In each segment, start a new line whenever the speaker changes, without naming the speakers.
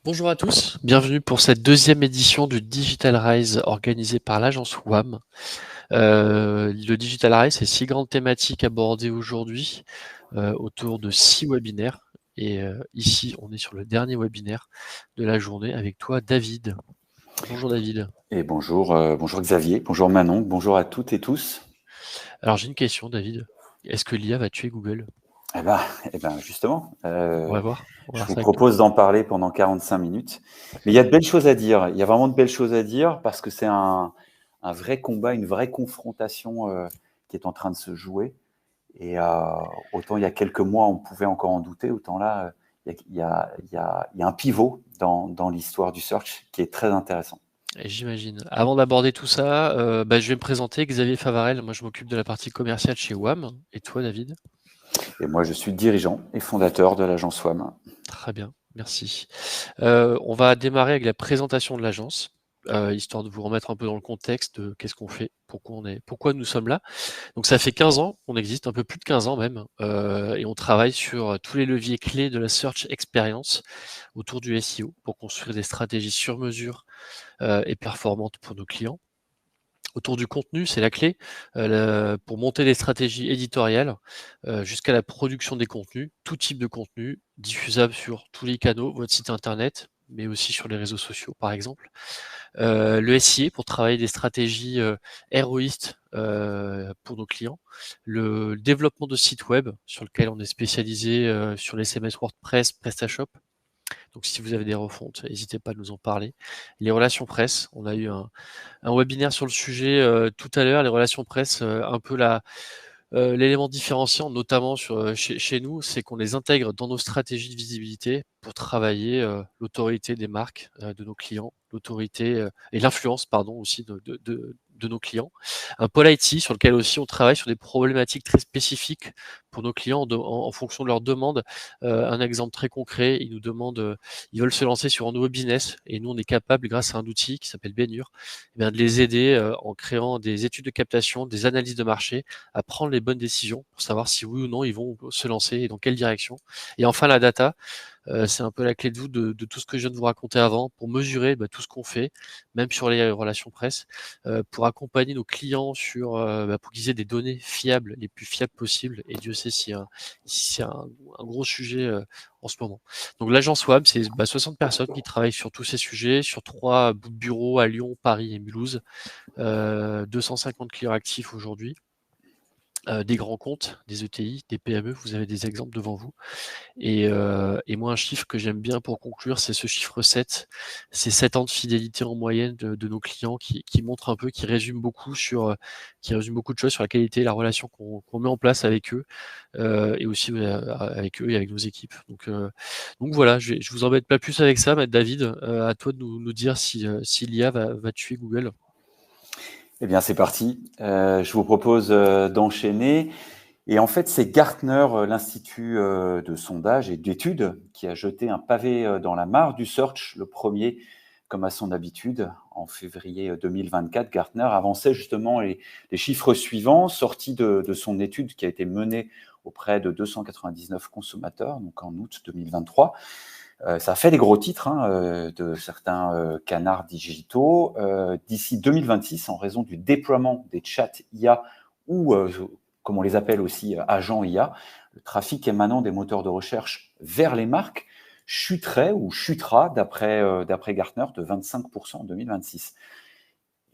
Bonjour à tous, bienvenue pour cette deuxième édition du Digital Rise organisée par l'agence WAM. Le Digital Rise, c'est 6 grandes thématiques abordées aujourd'hui autour de 6 webinaires. Et ici, on est sur le dernier webinaire de la journée avec toi, David. Bonjour David.
Et bonjour Xavier, bonjour Manon, bonjour à toutes et tous.
Alors j'ai une question, David. Est-ce que l'IA va tuer Google?
Eh ben, justement,
On va voir. On va
je
voir
vous
ça avec toi.
propose d'en parler pendant 45 minutes. Mais il y a de belles choses à dire. Il y a vraiment de belles choses à dire parce que c'est un vrai combat, une vraie confrontation qui est en train de se jouer. Et autant il y a quelques mois, on pouvait encore en douter, autant là, il y a un pivot dans l'histoire du search qui est très intéressant.
Et j'imagine. Avant d'aborder tout ça, je vais me présenter, Xavier Favarel. Moi, je m'occupe de la partie commerciale chez WAM. Et toi, David?
Et moi, je suis dirigeant et fondateur de l'agence WAM.
Très bien, merci. On va démarrer avec la présentation de l'agence, histoire de vous remettre un peu dans le contexte de qu'est-ce qu'on fait, pourquoi nous sommes là. Donc ça fait 15 ans qu'on existe, un peu plus de 15 ans même, et on travaille sur tous les leviers clés de la search experience autour du SEO pour construire des stratégies sur mesure et performantes pour nos clients. Autour du contenu, c'est la clé pour monter des stratégies éditoriales jusqu'à la production des contenus, tout type de contenu, diffusable sur tous les canaux, votre site internet, mais aussi sur les réseaux sociaux par exemple. Le SIA pour travailler des stratégies héroïstes pour nos clients. Le développement de sites web sur lequel on est spécialisé sur les CMS WordPress, PrestaShop. Donc si vous avez des refontes, n'hésitez pas à nous en parler. Les relations presse, on a eu un webinaire sur le sujet tout à l'heure, les relations presse, un peu l'élément différenciant, notamment chez nous, c'est qu'on les intègre dans nos stratégies de visibilité pour travailler l'autorité des marques de nos clients, l'autorité et l'influence, pardon, aussi de nos clients. Un pôle IT sur lequel aussi on travaille sur des problématiques très spécifiques pour nos clients en fonction de leurs demandes. Un exemple très concret, ils nous demandent, ils veulent se lancer sur un nouveau business et nous on est capable, grâce à un outil qui s'appelle Benure, de les aider en créant des études de captation, des analyses de marché à prendre les bonnes décisions pour savoir si oui ou non ils vont se lancer et dans quelle direction. Et enfin la data, c'est un peu la clé de voûte de tout ce que je viens de vous raconter avant pour mesurer tout ce qu'on fait, même sur les relations presse, pour accompagner nos clients pour qu'ils aient des données fiables, les plus fiables possibles. Et Dieu sait si c'est un gros sujet en ce moment. Donc l'agence WAB, c'est 60 personnes qui travaillent sur tous ces sujets, sur 3 bureaux à Lyon, Paris et Mulhouse, 250 clients actifs aujourd'hui. Des grands comptes, des ETI, des PME, vous avez des exemples devant vous. Et moi, un chiffre que j'aime bien pour conclure, c'est ce chiffre 7. C'est 7 ans de fidélité en moyenne de nos clients qui montre un peu, qui résume beaucoup de choses sur la qualité et la relation qu'on met en place avec eux, et aussi avec eux et avec nos équipes. Donc voilà, je vous embête pas plus avec ça, Maître David. À toi de nous dire si l'IA va tuer Google.
Eh bien, c'est parti. Je vous propose d'enchaîner. Et en fait, c'est Gartner, l'institut de sondage et d'études, qui a jeté un pavé dans la mare du search, le premier, comme à son habitude. En février 2024, Gartner avançait justement les chiffres suivants, sortis de son étude qui a été menée auprès de 299 consommateurs, donc en août 2023. Ça a fait des gros titres de certains canards digitaux. D'ici 2026, en raison du déploiement des chats IA ou, comme on les appelle aussi, agents IA, le trafic émanant des moteurs de recherche vers les marques chuterait ou chutera, d'après Gartner, de 25% en 2026.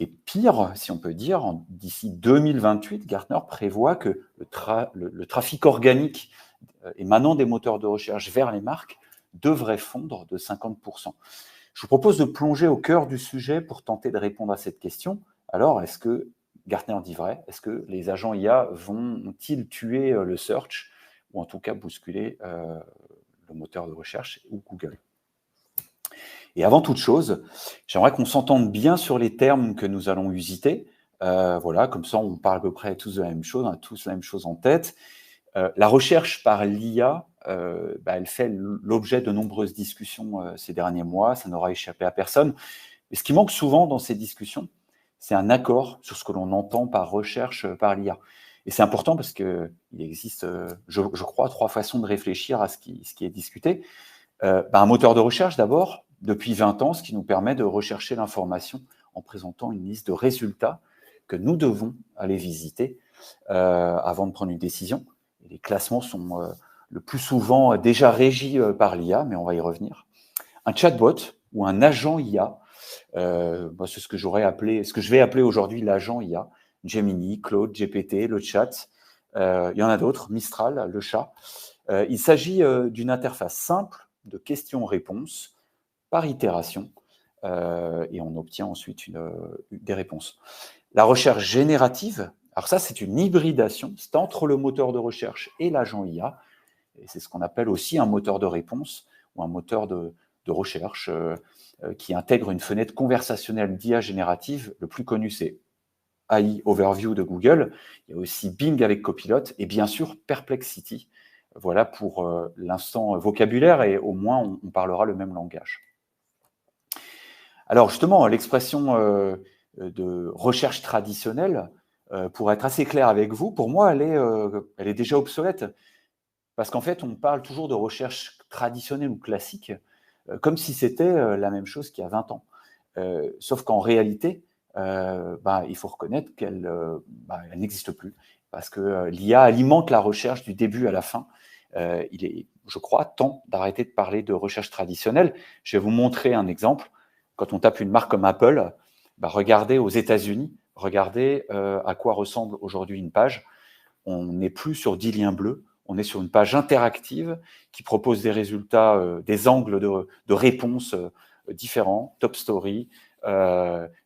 Et pire, si on peut dire, d'ici 2028, Gartner prévoit que le trafic organique émanant des moteurs de recherche vers les marques devrait fondre de 50%. Je vous propose de plonger au cœur du sujet pour tenter de répondre à cette question. Alors, est-ce que Gartner dit vrai? Est-ce que les agents IA vont-ils tuer le search ou en tout cas bousculer le moteur de recherche ou Google? Et avant toute chose, j'aimerais qu'on s'entende bien sur les termes que nous allons usiter. Voilà, comme ça on parle à peu près tous de la même chose, on a tous la même chose en tête. La recherche par l'IA, elle fait l'objet de nombreuses discussions ces derniers mois, ça n'aura échappé à personne. Mais ce qui manque souvent dans ces discussions, c'est un accord sur ce que l'on entend par recherche par l'IA. Et c'est important parce qu'il existe, je crois, 3 façons de réfléchir à ce qui est discuté. Un moteur de recherche d'abord, depuis 20 ans, ce qui nous permet de rechercher l'information en présentant une liste de résultats que nous devons aller visiter avant de prendre une décision. Et les classements sont le plus souvent déjà régis par l'IA, mais on va y revenir. Un chatbot ou un agent IA, c'est ce que je vais appeler aujourd'hui l'agent IA, Gemini, Claude, GPT, le chat. Il y en a d'autres, Mistral, le chat. Il s'agit d'une interface simple de questions-réponses par itération et on obtient ensuite des réponses. La recherche générative, alors ça c'est une hybridation, c'est entre le moteur de recherche et l'agent IA, et c'est ce qu'on appelle aussi un moteur de réponse ou un moteur de recherche qui intègre une fenêtre conversationnelle d'IA générative. Le plus connu c'est AI Overview de Google, il y a aussi Bing avec Copilot et bien sûr Perplexity. Voilà pour l'instant vocabulaire et au moins on parlera le même langage. Alors justement, l'expression de recherche traditionnelle, pour être assez clair avec vous, pour moi, elle est déjà obsolète. Parce qu'en fait, on parle toujours de recherche traditionnelle ou classique, comme si c'était la même chose qu'il y a 20 ans. Sauf qu'en réalité, il faut reconnaître qu'elle elle n'existe plus. Parce que l'IA alimente la recherche du début à la fin. Il est, je crois, temps d'arrêter de parler de recherche traditionnelle. Je vais vous montrer un exemple. Quand on tape une marque comme Apple, regardez aux États-Unis, regardez à quoi ressemble aujourd'hui une page. On n'est plus sur 10 liens bleus, on est sur une page interactive qui propose des résultats, des angles de réponse différents, top story,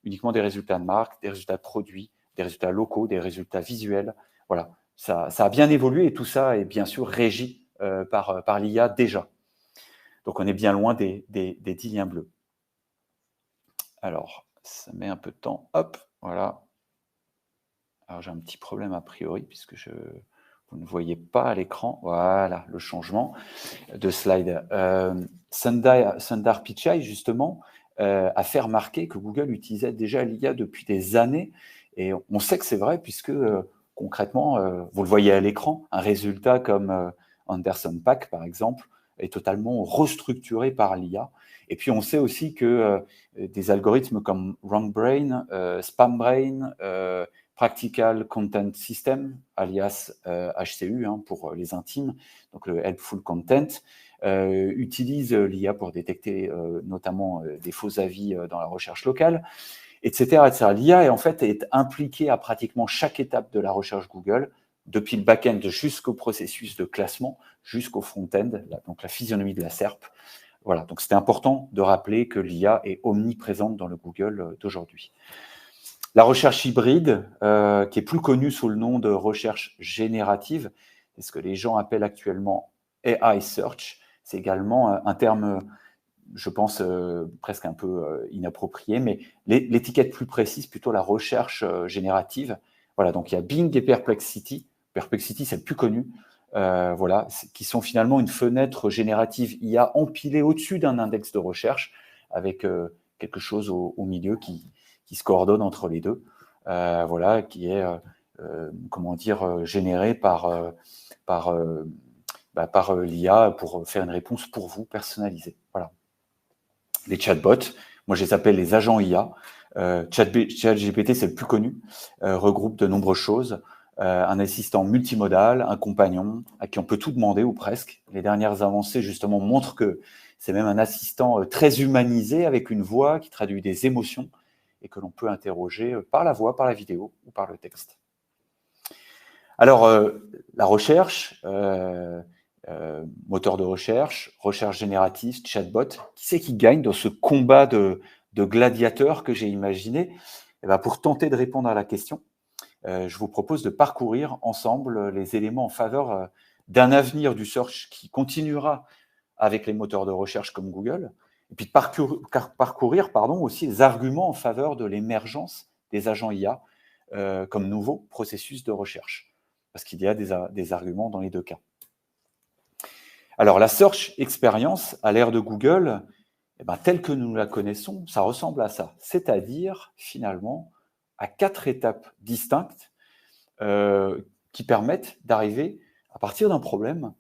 uniquement des résultats de marque, des résultats de produits, des résultats locaux, des résultats visuels. Voilà, ça a bien évolué et tout ça est bien sûr régi par l'IA déjà. Donc on est bien loin des 10 liens bleus. Alors, ça met un peu de temps. Hop, voilà. Alors, j'ai un petit problème a priori, puisque vous ne voyez pas à l'écran. Voilà, le changement de slide. Sundar Pichai, justement, a fait remarquer que Google utilisait déjà l'IA depuis des années. Et on sait que c'est vrai, puisque concrètement, vous le voyez à l'écran, un résultat comme Anderson .Paak, par exemple, est totalement restructuré par l'IA. Et puis, on sait aussi que des algorithmes comme WrongBrain, SpamBrain, Practical Content System, alias HCU pour les intimes, donc le Helpful Content, utilise l'IA pour détecter notamment des faux avis dans la recherche locale, etc. etc. L'IA est impliquée à pratiquement chaque étape de la recherche Google, depuis le back-end jusqu'au processus de classement, jusqu'au front-end, donc la physionomie de la SERP. Voilà, donc c'était important de rappeler que l'IA est omniprésente dans le Google d'aujourd'hui. La recherche hybride, qui est plus connue sous le nom de recherche générative, c'est ce que les gens appellent actuellement AI Search, c'est également un terme, je pense, presque un peu inapproprié, mais l'étiquette plus précise, plutôt la recherche générative. Voilà, donc il y a Bing et Perplexity. Perplexity, c'est le plus connu, voilà, qui sont finalement une fenêtre générative IA empilée au-dessus d'un index de recherche, avec quelque chose au milieu qui se coordonne entre les deux, voilà, qui est, généré par l'IA pour faire une réponse pour vous, personnalisée. Voilà. Les chatbots, moi je les appelle les agents IA. ChatGPT, c'est le plus connu, regroupe de nombreuses choses. Un assistant multimodal, un compagnon à qui on peut tout demander ou presque. Les dernières avancées justement montrent que c'est même un assistant très humanisé avec une voix qui traduit des émotions et que l'on peut interroger par la voix, par la vidéo ou par le texte. Alors, la recherche, moteur de recherche, recherche générative, chatbot, qui c'est qui gagne dans ce combat de gladiateurs que j'ai imaginé? Pour tenter de répondre à la question, je vous propose de parcourir ensemble les éléments en faveur d'un avenir du search qui continuera avec les moteurs de recherche comme Google, et puis de parcourir aussi les arguments en faveur de l'émergence des agents IA comme nouveau processus de recherche, parce qu'il y a des arguments dans les deux cas. Alors, la search experience à l'ère de Google, telle que nous la connaissons, ça ressemble à ça, c'est-à-dire finalement à 4 étapes distinctes qui permettent d'arriver, à partir d'un problème,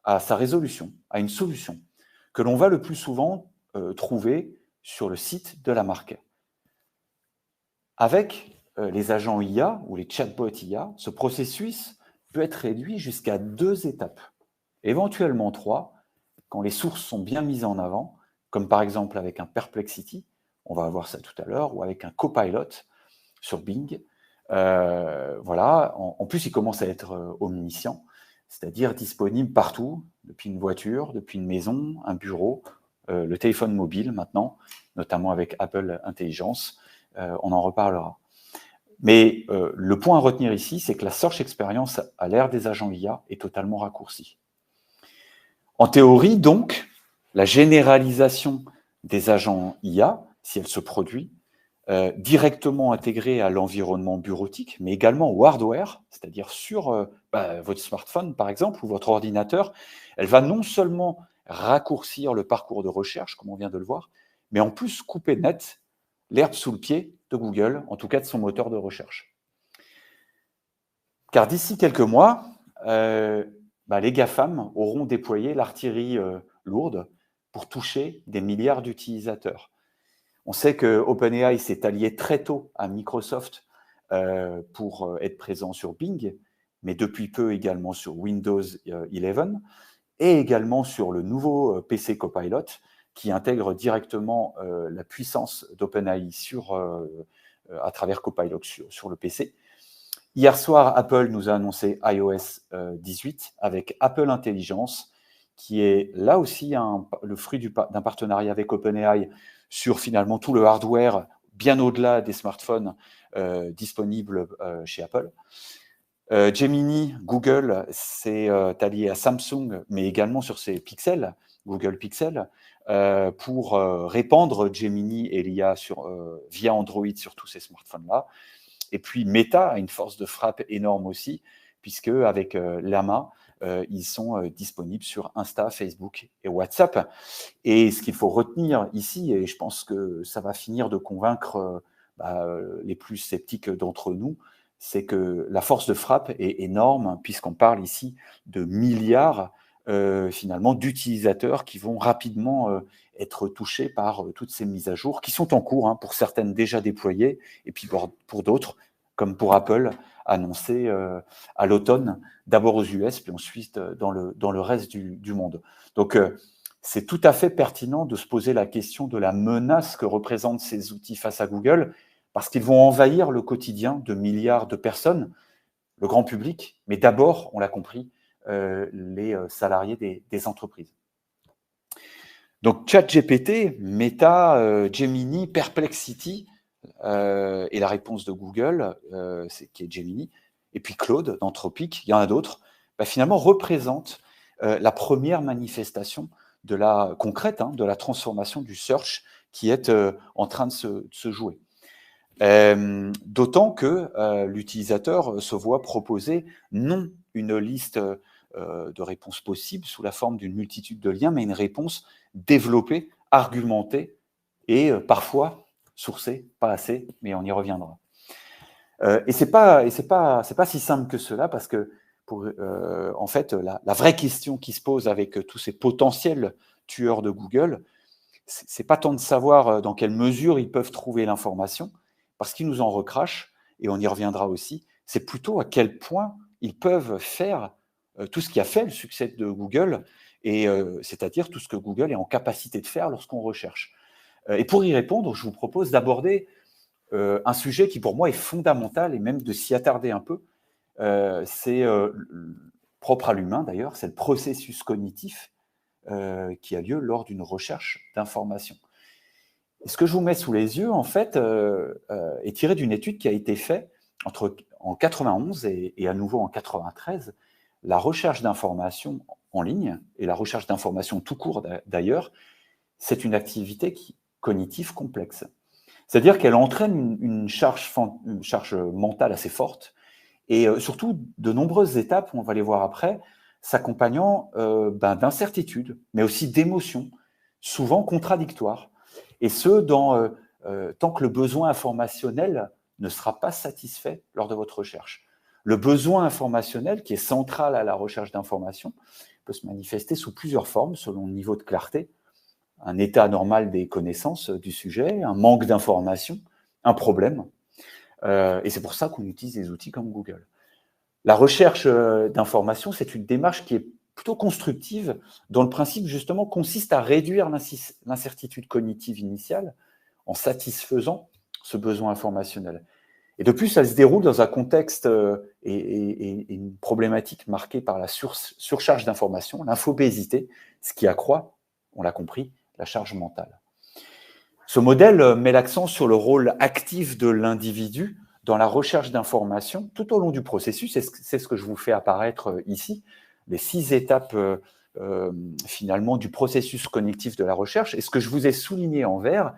à sa résolution, à une solution, que l'on va le plus souvent trouvés sur le site de la marque. Avec les agents IA ou les chatbots IA, ce processus peut être réduit jusqu'à 2 étapes, éventuellement 3, quand les sources sont bien mises en avant, comme par exemple avec un Perplexity, on va voir ça tout à l'heure, ou avec un Copilot sur Bing. Voilà. En plus, il commence à être omniscient, c'est-à-dire disponible partout, depuis une voiture, depuis une maison, un bureau, le téléphone mobile maintenant, notamment avec Apple Intelligence. On en reparlera. Mais le point à retenir ici, c'est que la search experience à l'ère des agents IA est totalement raccourcie. En théorie, donc, la généralisation des agents IA, si elle se produit, directement intégrée à l'environnement bureautique, mais également au hardware, c'est-à-dire sur votre smartphone, par exemple, ou votre ordinateur, elle va non seulement raccourcir le parcours de recherche, comme on vient de le voir, mais en plus couper net l'herbe sous le pied de Google, en tout cas de son moteur de recherche. Car d'ici quelques mois, les GAFAM auront déployé l'artillerie lourde pour toucher des milliards d'utilisateurs. On sait que OpenAI s'est allié très tôt à Microsoft pour être présent sur Bing, mais depuis peu également sur Windows 11 et également sur le nouveau PC Copilot qui intègre directement la puissance d'OpenAI à travers Copilot sur le PC. Hier soir, Apple nous a annoncé iOS 18 avec Apple Intelligence, qui est là aussi le fruit d'un partenariat avec OpenAI sur finalement tout le hardware, bien au-delà des smartphones disponibles chez Apple. Gemini, Google s'est allié à Samsung, mais également sur ses Pixel, Google Pixel, pour répandre Gemini et l'IA via Android sur tous ces smartphones-là. Et puis Meta a une force de frappe énorme aussi, puisque avec Llama, ils sont disponibles sur Insta, Facebook et WhatsApp. Et ce qu'il faut retenir ici, et je pense que ça va finir de convaincre les plus sceptiques d'entre nous, c'est que la force de frappe est énorme, puisqu'on parle ici de milliards finalement d'utilisateurs qui vont rapidement être touchés par toutes ces mises à jour, qui sont en cours, pour certaines déjà déployées, et puis pour d'autres, comme pour Apple, annoncées à l'automne, d'abord aux US, puis ensuite dans le reste du monde. Donc, c'est tout à fait pertinent de se poser la question de la menace que représentent ces outils face à Google, parce qu'ils vont envahir le quotidien de milliards de personnes, le grand public, mais d'abord, on l'a compris, les salariés des entreprises. Donc, ChatGPT, Meta, Gemini, Perplexity, et la réponse de Google, qui est Gemini, et puis Claude d'Anthropic, il y en a d'autres, finalement représentent la première manifestation concrète de la transformation du search qui est en train de se jouer. D'autant que l'utilisateur se voit proposer non une liste de réponses possibles sous la forme d'une multitude de liens, mais une réponse développée, argumentée et parfois sourcée, pas assez, mais on y reviendra. Et c'est pas si simple que cela, parce que en fait, la vraie question qui se pose avec tous ces potentiels tueurs de Google, c'est pas tant de savoir dans quelle mesure ils peuvent trouver l'information, parce qu'ils nous en recrachent, et on y reviendra aussi, c'est plutôt à quel point ils peuvent faire tout ce qui a fait le succès de Google, et c'est-à-dire tout ce que Google est en capacité de faire lorsqu'on recherche. Et pour y répondre, je vous propose d'aborder un sujet qui pour moi est fondamental, et même de s'y attarder un peu. C'est propre à l'humain d'ailleurs, c'est le processus cognitif qui a lieu lors d'une recherche d'information. Et ce que je vous mets sous les yeux, en fait, est tiré d'une étude qui a été faite en 91 et à nouveau en 93. La recherche d'information en ligne, et la recherche d'information tout court d'ailleurs, c'est une activité cognitive complexe. C'est-à-dire qu'elle entraîne une charge mentale assez forte, et surtout de nombreuses étapes, on va les voir après, s'accompagnant d'incertitudes, mais aussi d'émotions, souvent contradictoires. Et ce, tant que le besoin informationnel ne sera pas satisfait lors de votre recherche. Le besoin informationnel, qui est central à la recherche d'information, peut se manifester sous plusieurs formes selon le niveau de clarté. un état normal des connaissances du sujet, un manque d'information, un problème. Et c'est pour ça qu'on utilise des outils comme Google. La recherche d'informations, c'est une démarche qui est plutôt constructive, dont le principe justement consiste à réduire l'incertitude cognitive initiale en satisfaisant ce besoin informationnel. Et de plus, elle se déroule dans un contexte et une problématique marquée par la surcharge d'informations, l'infobésité, ce qui accroît, on l'a compris, la charge mentale. Ce modèle met l'accent sur le rôle actif de l'individu dans la recherche d'informations tout au long du processus. C'est ce que je vous fais apparaître ici, les 6 étapes finalement du processus cognitif de la recherche. Et ce que je vous ai souligné en vert,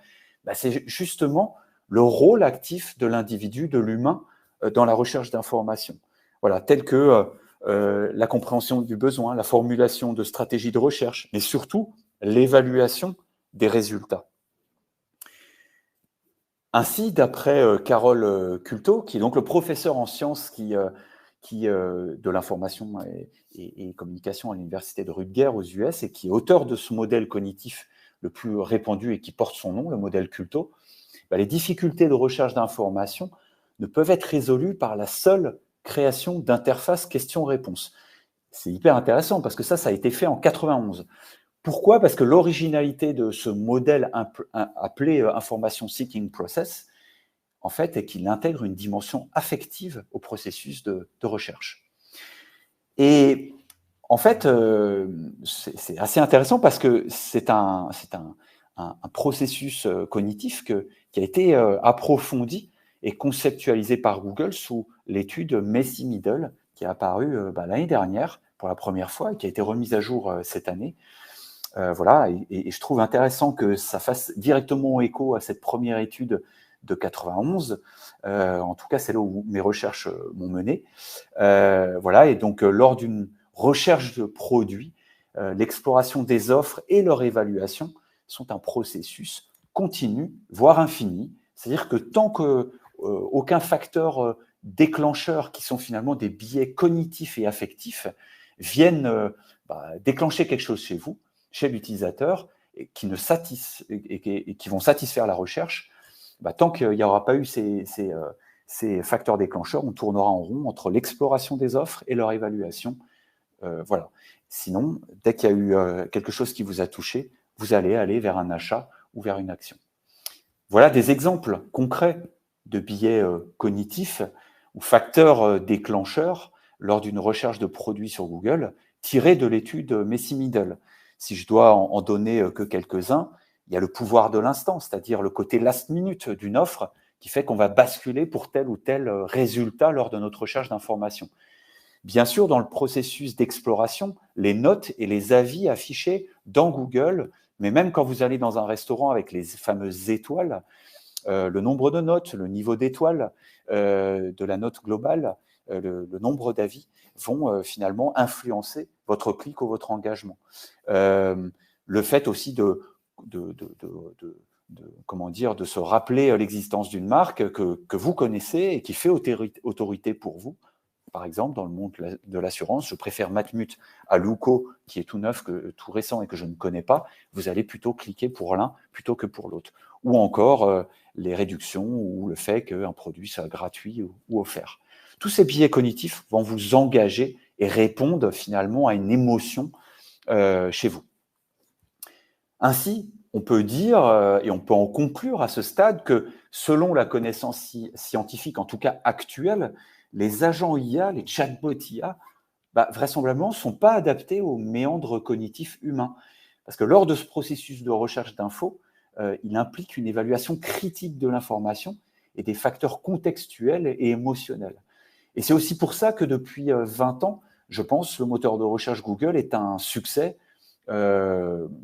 c'est justement le rôle actif de l'individu, de l'humain, dans la recherche d'informations. Voilà, tel que la compréhension du besoin, la formulation de stratégies de recherche, mais surtout l'évaluation des résultats. Ainsi, d'après Carole Culto, qui est donc le professeur en sciences de l'information et communication à l'université de Rutgers aux US et qui est auteur de ce modèle cognitif le plus répandu et qui porte son nom, le modèle Culto, les difficultés de recherche d'informations ne peuvent être résolues par la seule création d'interfaces questions-réponses. C'est hyper intéressant parce que ça a été fait en 91. Pourquoi ? Parce que l'originalité de ce modèle appelé Information Seeking Process, en fait, est qu'il intègre une dimension affective au processus de recherche. Et en fait, c'est assez intéressant parce que c'est un processus cognitif qui a été approfondi et conceptualisé par Google sous l'étude Macy-Middle, qui est apparue l'année dernière pour la première fois et qui a été remise à jour cette année. Voilà, et je trouve intéressant que ça fasse directement écho à cette première étude de 91. En tout cas, c'est là où mes recherches m'ont mené. Voilà, et donc lors d'une recherche de produits, l'exploration des offres et leur évaluation sont un processus continu, voire infini. C'est-à-dire que tant qu'aucun facteur déclencheur, qui sont finalement des biais cognitifs et affectifs, viennent déclencher quelque chose chez vous, chez l'utilisateur, et qui vont satisfaire la recherche, tant qu'il n'y aura pas eu ces facteurs déclencheurs, on tournera en rond entre l'exploration des offres et leur évaluation. Voilà. Sinon, dès qu'il y a eu quelque chose qui vous a touché, vous allez aller vers un achat ou vers une action. Voilà des exemples concrets de biais cognitifs ou facteurs déclencheurs lors d'une recherche de produits sur Google, tirés de l'étude Macy-Middle. Si je dois en donner que quelques-uns, il y a le pouvoir de l'instant, c'est-à-dire le côté last minute d'une offre qui fait qu'on va basculer pour tel ou tel résultat lors de notre recherche d'information. Bien sûr, dans le processus d'exploration, les notes et les avis affichés dans Google, mais même quand vous allez dans un restaurant avec les fameuses étoiles, le nombre de notes, le niveau d'étoiles de la note globale, le nombre d'avis vont finalement influencer votre clic ou votre engagement. Le fait aussi de se rappeler l'existence d'une marque que vous connaissez et qui fait autorité pour vous. Par exemple, dans le monde de l'assurance, je préfère Matmut à Luco, qui est tout neuf, tout récent et que je ne connais pas. Vous allez plutôt cliquer pour l'un plutôt que pour l'autre. Ou encore les réductions ou le fait qu'un produit soit gratuit ou offert. Tous ces biais cognitifs vont vous engager et répondent finalement à une émotion chez vous. Ainsi, on peut dire, et on peut en conclure à ce stade, que selon la connaissance scientifique, en tout cas actuelle, les agents IA, les chatbots IA, vraisemblablement ne sont pas adaptés aux méandres cognitifs humains. Parce que lors de ce processus de recherche d'infos, il implique une évaluation critique de l'information et des facteurs contextuels et émotionnels. Et c'est aussi pour ça que depuis 20 ans, je pense, le moteur de recherche Google est un succès,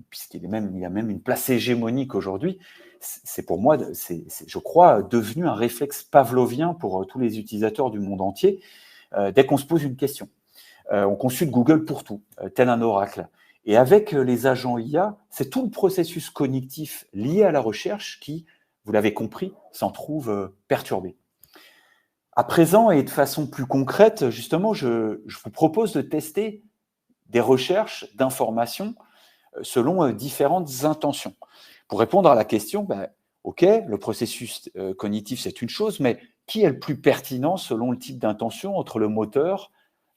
puisqu'il y a même une place hégémonique aujourd'hui. C'est pour moi, je crois, devenu un réflexe pavlovien pour tous les utilisateurs du monde entier. Dès qu'on se pose une question, on consulte Google pour tout, tel un oracle. Et avec les agents IA, c'est tout le processus cognitif lié à la recherche qui, vous l'avez compris, s'en trouve perturbé. À présent, et de façon plus concrète, justement, je vous propose de tester des recherches d'informations selon différentes intentions. Pour répondre à la question, OK, le processus cognitif, c'est une chose, mais qui est le plus pertinent selon le type d'intention entre le moteur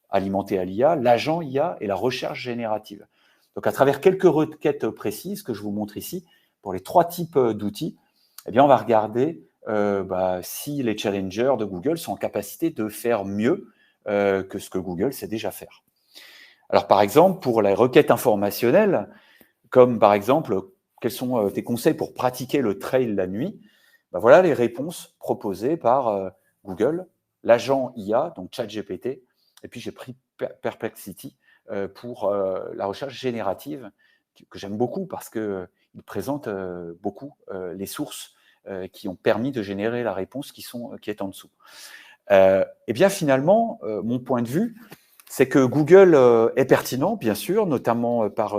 alimenté à l'IA, l'agent IA et la recherche générative? Donc, à travers quelques requêtes précises que je vous montre ici, pour les 3 types d'outils, eh bien, on va regarder si les challengers de Google sont en capacité de faire mieux que ce que Google sait déjà faire. Alors, par exemple, pour la requête informationnelle, comme par exemple, quels sont tes conseils pour pratiquer le trail la nuit? Voilà les réponses proposées par Google, l'agent IA, donc ChatGPT, et puis j'ai pris Perplexity pour la recherche générative, que j'aime beaucoup parce qu'il présente beaucoup les sources qui ont permis de générer la réponse qui est en dessous. Et bien finalement, mon point de vue, c'est que Google est pertinent, bien sûr, notamment par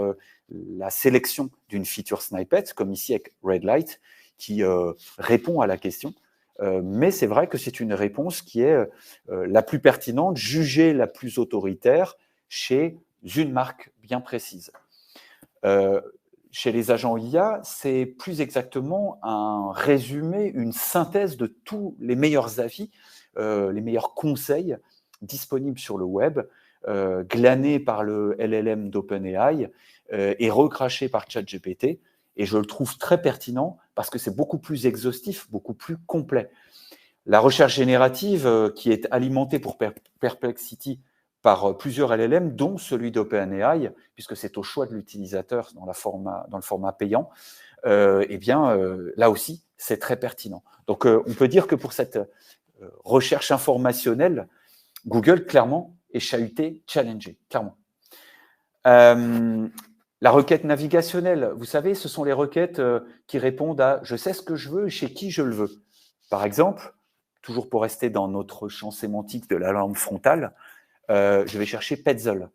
la sélection d'une feature snippet, comme ici avec Red Light, qui répond à la question. Mais c'est vrai que c'est une réponse qui est la plus pertinente, jugée la plus autoritaire chez une marque bien précise. Chez les agents IA, c'est plus exactement un résumé, une synthèse de tous les meilleurs avis, les meilleurs conseils disponibles sur le web, glanés par le LLM d'OpenAI et recrachés par ChatGPT. Et je le trouve très pertinent parce que c'est beaucoup plus exhaustif, beaucoup plus complet. La recherche générative qui est alimentée pour Perplexity par plusieurs LLM, dont celui d'OpenAI, puisque c'est au choix de l'utilisateur dans le format payant, là aussi, c'est très pertinent. Donc, on peut dire que pour cette recherche informationnelle, Google, clairement, est chahuté, challengé, clairement. La requête navigationnelle, vous savez, ce sont les requêtes qui répondent à « je sais ce que je veux et chez qui je le veux ». Par exemple, toujours pour rester dans notre champ sémantique de la lampe frontale, je vais chercher Petzl.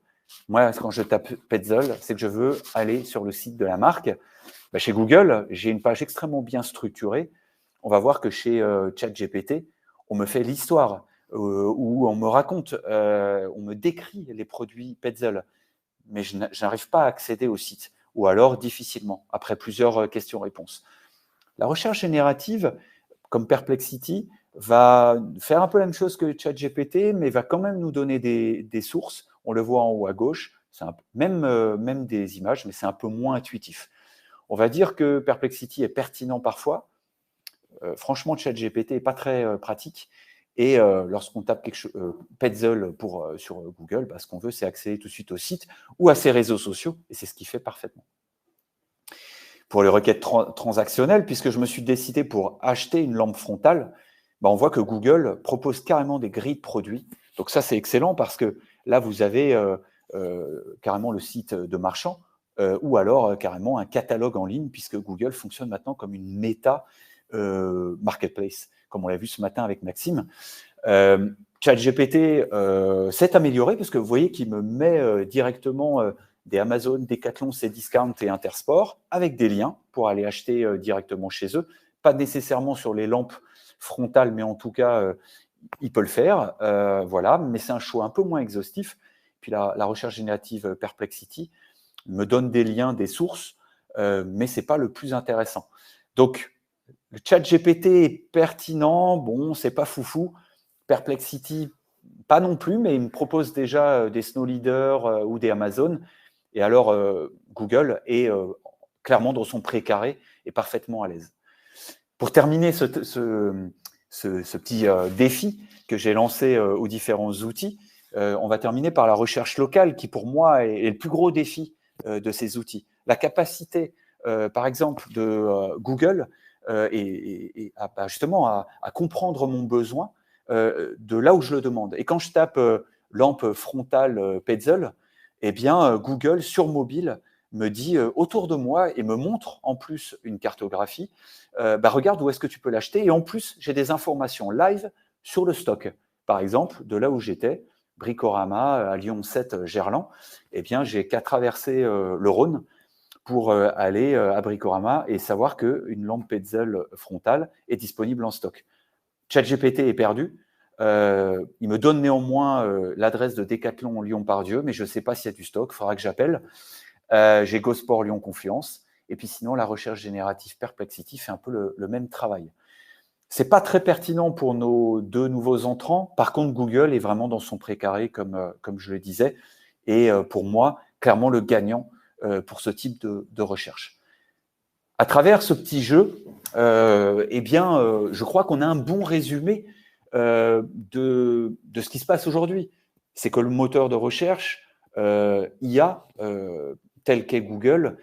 Moi, quand je tape Petzl, c'est que je veux aller sur le site de la marque. Chez Google, j'ai une page extrêmement bien structurée. On va voir que chez ChatGPT, on me fait l'histoire, où on me raconte, on me décrit les produits Petzl, mais je n'arrive pas à accéder au site, ou alors difficilement, après plusieurs questions-réponses. La recherche générative, comme Perplexity, va faire un peu la même chose que ChatGPT, mais va quand même nous donner des sources. On le voit en haut à gauche, c'est même des images, mais c'est un peu moins intuitif. On va dire que Perplexity est pertinent parfois. Franchement, ChatGPT n'est pas très pratique. Et lorsqu'on tape Petzl sur Google, ce qu'on veut, c'est accéder tout de suite au site ou à ses réseaux sociaux, et c'est ce qu'il fait parfaitement. Pour les requêtes transactionnelles, puisque je me suis décidé pour acheter une lampe frontale, on voit que Google propose carrément des grilles de produits. Donc ça, c'est excellent parce que là, vous avez carrément le site de marchand ou alors carrément un catalogue en ligne, puisque Google fonctionne maintenant comme une méta marketplace, comme on l'a vu ce matin avec Maxime. ChatGPT s'est amélioré parce que vous voyez qu'il me met directement des Amazon, Decathlon, Cdiscount et Intersport avec des liens pour aller acheter directement chez eux. Pas nécessairement sur les lampes frontales, mais en tout cas, il peut le faire. Voilà, mais c'est un choix un peu moins exhaustif. Puis la recherche générative Perplexity me donne des liens, des sources, mais ce n'est pas le plus intéressant. Donc, le ChatGPT est pertinent, bon, c'est pas foufou. Perplexity, pas non plus, mais il me propose déjà des Snow Leader ou des Amazon. Et alors, Google est clairement dans son précaré et parfaitement à l'aise. Pour terminer ce petit défi que j'ai lancé aux différents outils, on va terminer par la recherche locale qui, pour moi, est le plus gros défi de ces outils. La capacité, par exemple, de Google justement à comprendre mon besoin de là où je le demande. Et quand je tape lampe frontale Petzl, eh bien, Google, sur mobile, me dit autour de moi et me montre en plus une cartographie. Regarde où est-ce que tu peux l'acheter. Et en plus, j'ai des informations live sur le stock. Par exemple, de là où j'étais, Bricorama, à Lyon 7, Gerland, eh bien, j'ai qu'à traverser le Rhône pour aller à Bricorama et savoir qu'une lampe Petzl frontale est disponible en stock. ChatGPT est perdu. Il me donne néanmoins l'adresse de Decathlon Lyon-Pardieu, mais je ne sais pas s'il y a du stock, il faudra que j'appelle. j'ai GoSport Lyon Confluence. Et puis sinon, la recherche générative Perplexity fait un peu le même travail. Ce n'est pas très pertinent pour nos 2 nouveaux entrants. Par contre, Google est vraiment dans son précaré, comme je le disais. Et pour moi, clairement le gagnant pour ce type de recherche. À travers ce petit jeu, je crois qu'on a un bon résumé de ce qui se passe aujourd'hui. C'est que le moteur de recherche, IA, tel qu'est Google,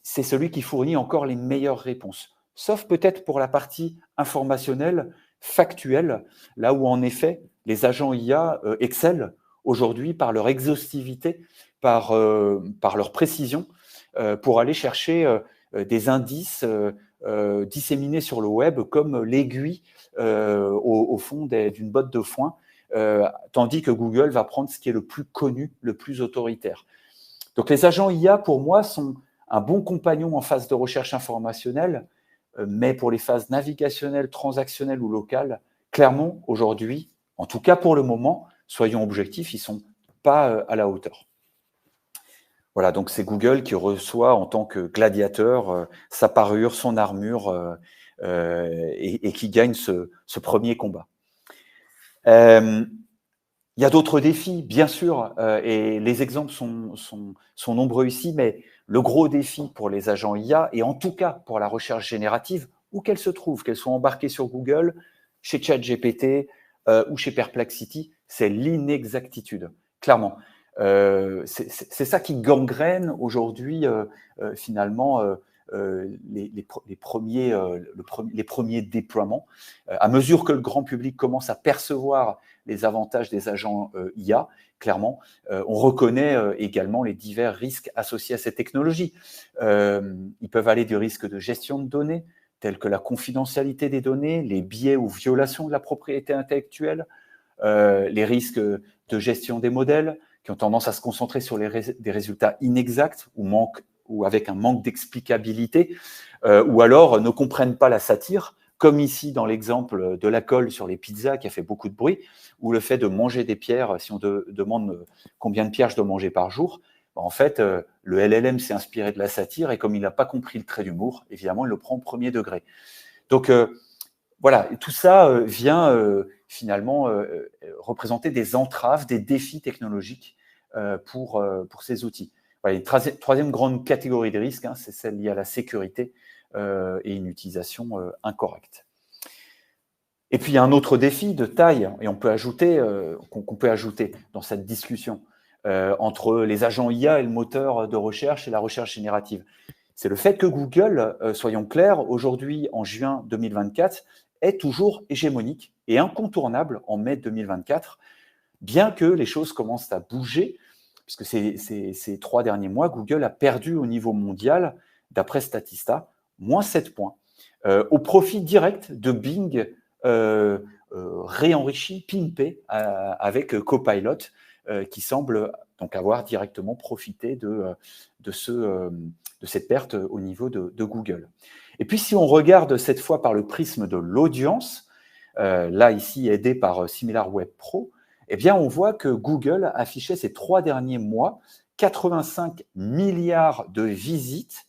c'est celui qui fournit encore les meilleures réponses. Sauf peut-être pour la partie informationnelle, factuelle, là où en effet les agents IA excellent aujourd'hui par leur exhaustivité, par leur précision, pour aller chercher des indices disséminés sur le web comme l'aiguille au fond d'une botte de foin, tandis que Google va prendre ce qui est le plus connu, le plus autoritaire. Donc les agents IA, pour moi, sont un bon compagnon en phase de recherche informationnelle, mais pour les phases navigationnelles, transactionnelles ou locales, clairement, aujourd'hui, en tout cas pour le moment, soyons objectifs, ils ne sont pas à la hauteur. Voilà, donc c'est Google qui reçoit en tant que gladiateur sa parure, son armure et qui gagne ce premier combat. Il y a d'autres défis, bien sûr, et les exemples sont nombreux ici, mais le gros défi pour les agents IA, et en tout cas pour la recherche générative, où qu'elle se trouve, qu'elle soit embarquée sur Google, chez ChatGPT ou chez Perplexity, c'est l'inexactitude, clairement. C'est ça qui gangrène aujourd'hui, finalement, les premiers déploiements. À mesure que le grand public commence à percevoir les avantages des agents IA, clairement, on reconnaît également les divers risques associés à ces technologies. Ils peuvent aller du risque de gestion de données, tels que la confidentialité des données, les biais ou violations de la propriété intellectuelle, les risques de gestion des modèles, qui ont tendance à se concentrer sur des résultats inexacts ou avec un manque d'explicabilité, ou alors ne comprennent pas la satire, comme ici dans l'exemple de la colle sur les pizzas qui a fait beaucoup de bruit, ou le fait de manger des pierres, si on demande combien de pierres je dois manger par jour, en fait, le LLM s'est inspiré de la satire et comme il n'a pas compris le trait d'humour, évidemment, il le prend au premier degré. Donc, voilà, tout ça vient finalement représenter des entraves, des défis technologiques pour ces outils. Voilà, une troisième grande catégorie de risques, c'est celle liée à la sécurité et une utilisation incorrecte. Et puis, il y a un autre défi de taille, et qu'on peut ajouter dans cette discussion entre les agents IA et le moteur de recherche et la recherche générative. C'est le fait que Google, soyons clairs, aujourd'hui, en juin 2024, est toujours hégémonique et incontournable en mai 2024, bien que les choses commencent à bouger, puisque ces 3 derniers mois, Google a perdu au niveau mondial, d'après Statista, moins 7 points, au profit direct de Bing réenrichi, pimpé avec Copilot, qui semble donc avoir directement profité de cette perte au niveau de Google. Et puis, si on regarde cette fois par le prisme de l'audience, là, ici, aidé par SimilarWeb Pro, eh bien, on voit que Google affichait ces 3 derniers mois 85 milliards de visites,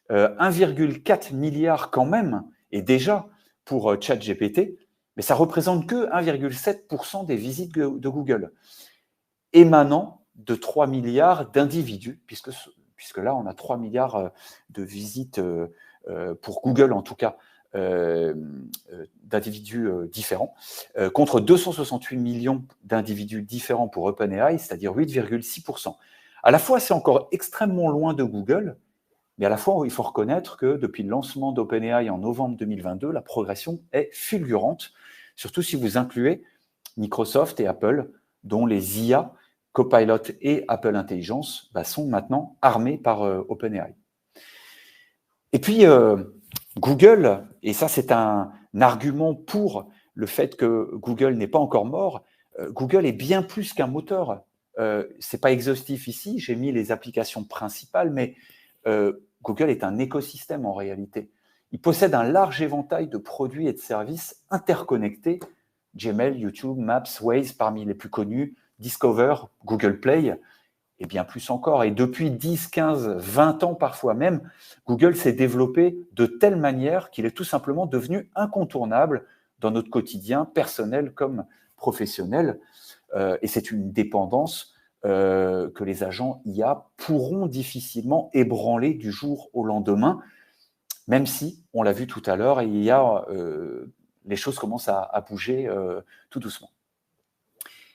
1,4 milliard quand même, et déjà pour ChatGPT, mais ça représente que 1,7% des visites de Google, émanant de 3 milliards d'individus, puisque là, on a 3 milliards de visites pour Google, en tout cas, d'individus différents, contre 268 millions d'individus différents pour OpenAI, c'est-à-dire 8,6%. À la fois, c'est encore extrêmement loin de Google, mais à la fois, il faut reconnaître que depuis le lancement d'OpenAI en novembre 2022, la progression est fulgurante, surtout si vous incluez Microsoft et Apple, dont les IA, Copilot et Apple Intelligence sont maintenant armés par OpenAI. Et puis, Google, et ça c'est un argument pour le fait que Google n'est pas encore mort, Google est bien plus qu'un moteur. Ce n'est pas exhaustif ici, j'ai mis les applications principales, mais Google est un écosystème en réalité. Il possède un large éventail de produits et de services interconnectés, Gmail, YouTube, Maps, Waze parmi les plus connus, Discover, Google Play, et bien plus encore. Et depuis 10, 15, 20 ans parfois même, Google s'est développé de telle manière qu'il est tout simplement devenu incontournable dans notre quotidien personnel comme professionnel. Et c'est une dépendance que les agents IA pourront difficilement ébranler du jour au lendemain, même si, on l'a vu tout à l'heure, les choses commencent à bouger tout doucement.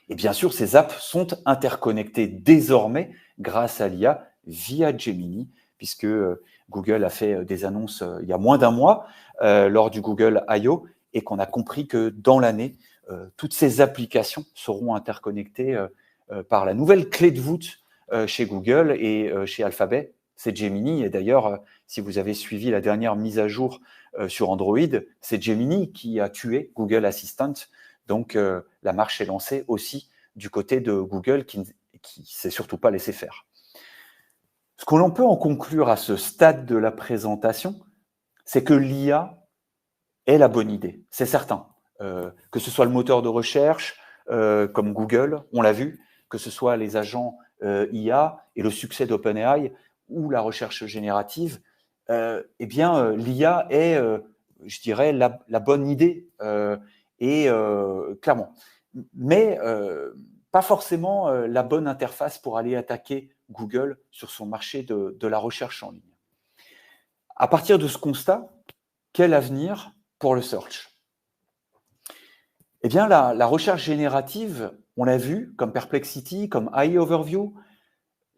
Et bien sûr, ces apps sont interconnectées désormais grâce à l'IA via Gemini, puisque Google a fait des annonces il y a moins d'un mois lors du Google I.O. et qu'on a compris que dans l'année, toutes ces applications seront interconnectées par la nouvelle clé de voûte chez Google et chez Alphabet, c'est Gemini. Et d'ailleurs, si vous avez suivi la dernière mise à jour sur Android, c'est Gemini qui a tué Google Assistant. Donc, la marche est lancée aussi du côté de Google qui ne s'est surtout pas laissé faire. Ce que l'on peut en conclure à ce stade de la présentation, c'est que l'IA est la bonne idée, c'est certain. Que ce soit le moteur de recherche comme Google, on l'a vu, que ce soit les agents IA et le succès d'OpenAI ou la recherche générative, l'IA est, je dirais, la bonne idée. Clairement. Mais pas forcément la bonne interface pour aller attaquer Google sur son marché de la recherche en ligne. À partir de ce constat, quel avenir pour le search? Eh bien, la recherche générative, on l'a vu, comme Perplexity, comme AI Overview,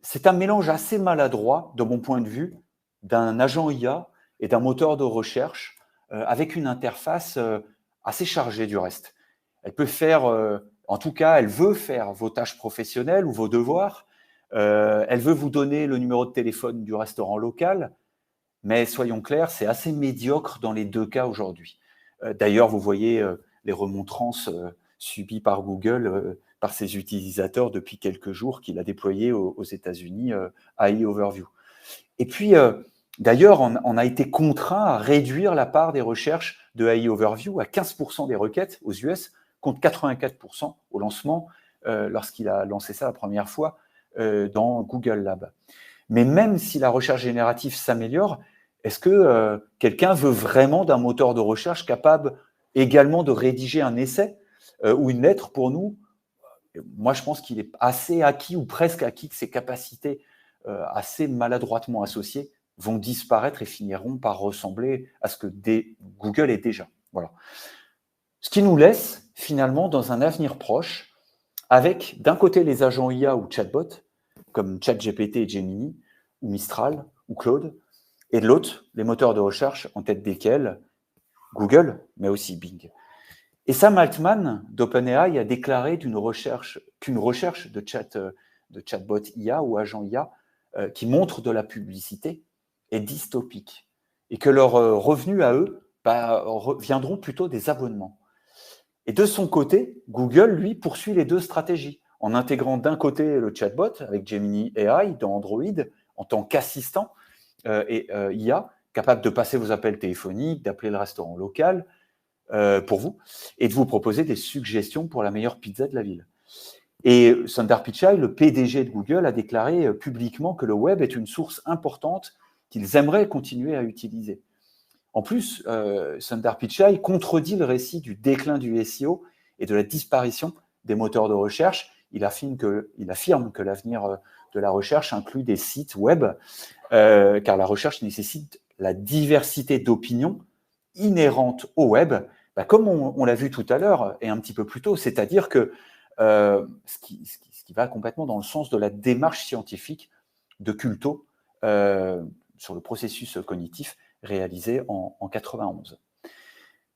c'est un mélange assez maladroit, de mon point de vue, d'un agent IA et d'un moteur de recherche avec une interface assez chargée du reste. Elle peut faire, en tout cas, elle veut faire vos tâches professionnelles ou vos devoirs. Elle veut vous donner le numéro de téléphone du restaurant local. Mais soyons clairs, c'est assez médiocre dans les deux cas aujourd'hui. D'ailleurs, vous voyez les remontrances subies par Google, par ses utilisateurs depuis quelques jours qu'il a déployé aux États-Unis, AI Overview. Et puis, d'ailleurs, on a été contraint à réduire la part des recherches de AI Overview à 15% des requêtes aux US, contre 84% au lancement, lorsqu'il a lancé ça la première fois dans Google Lab. Mais même si la recherche générative s'améliore, est-ce que quelqu'un veut vraiment d'un moteur de recherche capable également de rédiger un essai ou une lettre pour nous? Moi, je pense qu'il est assez acquis ou presque acquis que ces capacités assez maladroitement associées vont disparaître et finiront par ressembler à ce que Google est déjà. Voilà. Ce qui nous laisse finalement dans un avenir proche avec d'un côté les agents IA ou chatbots comme ChatGPT et Gemini ou Mistral ou Claude, et de l'autre, les moteurs de recherche en tête desquels Google, mais aussi Bing. Et Sam Altman d'OpenAI a déclaré qu'une recherche de chatbot IA ou agent IA qui montre de la publicité est dystopique et que leurs revenus à eux viendront plutôt des abonnements. Et de son côté, Google, lui, poursuit les deux stratégies en intégrant d'un côté le chatbot avec Gemini AI dans Android en tant qu'assistant IA, capable de passer vos appels téléphoniques, d'appeler le restaurant local pour vous et de vous proposer des suggestions pour la meilleure pizza de la ville. Et Sundar Pichai, le PDG de Google, a déclaré publiquement que le web est une source importante qu'ils aimeraient continuer à utiliser. En plus, Sundar Pichai contredit le récit du déclin du SEO et de la disparition des moteurs de recherche. Il affirme que l'avenir de la recherche inclut des sites web, car la recherche nécessite la diversité d'opinions inhérente au web, comme on l'a vu tout à l'heure et un petit peu plus tôt, c'est-à-dire que ce qui va complètement dans le sens de la démarche scientifique de Culto sur le processus cognitif réalisé en 91.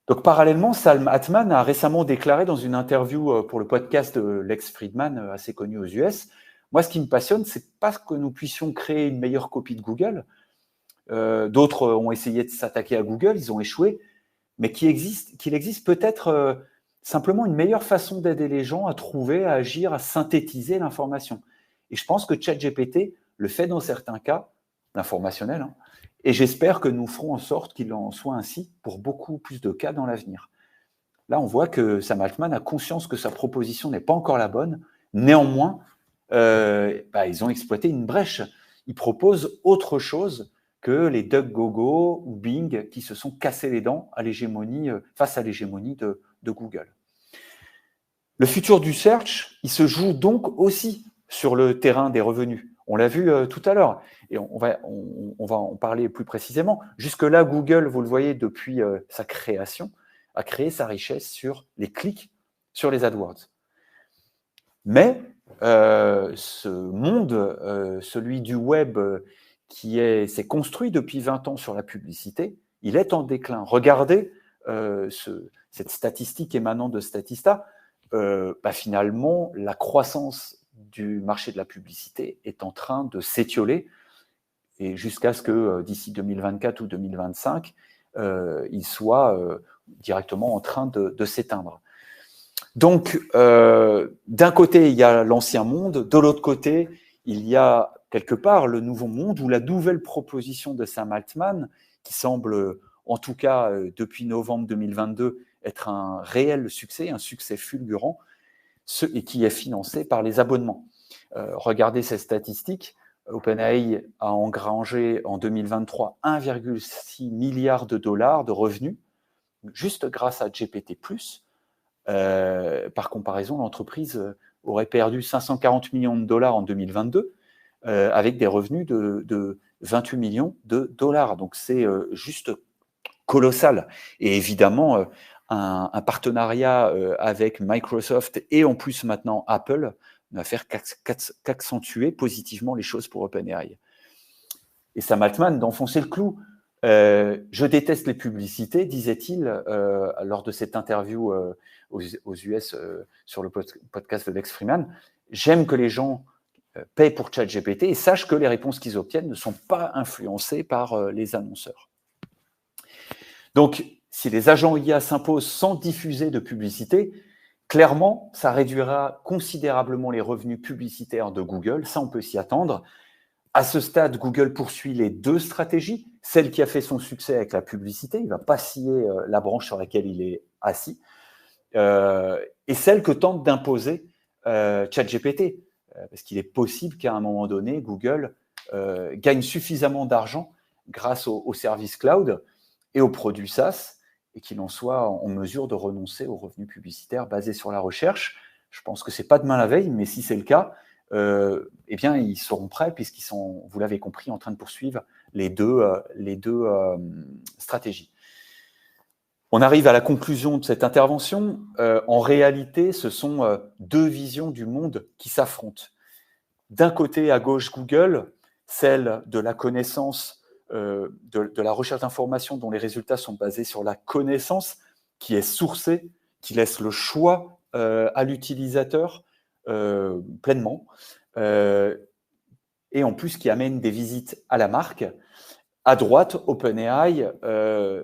Donc, parallèlement, Sam Altman a récemment déclaré dans une interview pour le podcast de Lex Fridman, assez connu aux US, moi, ce qui me passionne, c'est pas que nous puissions créer une meilleure copie de Google. D'autres ont essayé de s'attaquer à Google, ils ont échoué, mais qu'il existe peut-être simplement une meilleure façon d'aider les gens à trouver, à agir, à synthétiser l'information. Et je pense que ChatGPT le fait dans certains cas, l'informationnel, hein, et j'espère que nous ferons en sorte qu'il en soit ainsi pour beaucoup plus de cas dans l'avenir. Là, on voit que Sam Altman a conscience que sa proposition n'est pas encore la bonne. Néanmoins, ils ont exploité une brèche. Ils proposent autre chose que les DuckDuckGo ou Bing qui se sont cassés les dents face à l'hégémonie de Google. Le futur du search, il se joue donc aussi sur le terrain des revenus. On l'a vu tout à l'heure, et on va en parler plus précisément. Jusque-là, Google, vous le voyez, depuis sa création, a créé sa richesse sur les clics sur les AdWords. Mais ce monde, celui du web qui s'est construit depuis 20 ans sur la publicité, il est en déclin. Regardez cette statistique émanant de Statista. Finalement, la croissance du marché de la publicité est en train de s'étioler, et jusqu'à ce que d'ici 2024 ou 2025, il soit directement en train de s'éteindre. Donc, d'un côté, il y a l'ancien monde, de l'autre côté, il y a quelque part le nouveau monde ou la nouvelle proposition de Sam Altman, qui semble, en tout cas depuis novembre 2022, être un réel succès, un succès fulgurant, et qui est financé par les abonnements. Regardez ces statistiques. OpenAI a engrangé en 2023 1,6 milliard de dollars de revenus, juste grâce à GPT+. Par comparaison, l'entreprise aurait perdu 540 millions de dollars en 2022, avec des revenus de 28 millions de dollars. Donc c'est juste colossal. Et évidemment, un partenariat avec Microsoft et en plus maintenant Apple ne va faire qu'accentuer positivement les choses pour OpenAI. Et Sam Altman d'enfoncer le clou. Je déteste les publicités, disait-il lors de cette interview aux US sur le podcast de Lex Fridman. J'aime que les gens payent pour ChatGPT et sachent que les réponses qu'ils obtiennent ne sont pas influencées par les annonceurs. Donc, si les agents IA s'imposent sans diffuser de publicité, clairement, ça réduira considérablement les revenus publicitaires de Google. Ça, on peut s'y attendre. À ce stade, Google poursuit les deux stratégies. Celle qui a fait son succès avec la publicité, il ne va pas scier la branche sur laquelle il est assis, et celle que tente d'imposer ChatGPT. Parce qu'il est possible qu'à un moment donné, Google gagne suffisamment d'argent grâce aux services cloud et aux produits SaaS, et qu'il en soit en mesure de renoncer aux revenus publicitaires basés sur la recherche. Je pense que ce n'est pas demain la veille, mais si c'est le cas, eh bien, ils seront prêts puisqu'ils sont, vous l'avez compris, en train de poursuivre les deux stratégies. On arrive à la conclusion de cette intervention. En réalité, ce sont deux visions du monde qui s'affrontent. D'un côté, à gauche, Google, celle de la connaissance, de la recherche d'informations dont les résultats sont basés sur la connaissance, qui est sourcée, qui laisse le choix à l'utilisateur pleinement, et en plus qui amène des visites à la marque. À droite, OpenAI,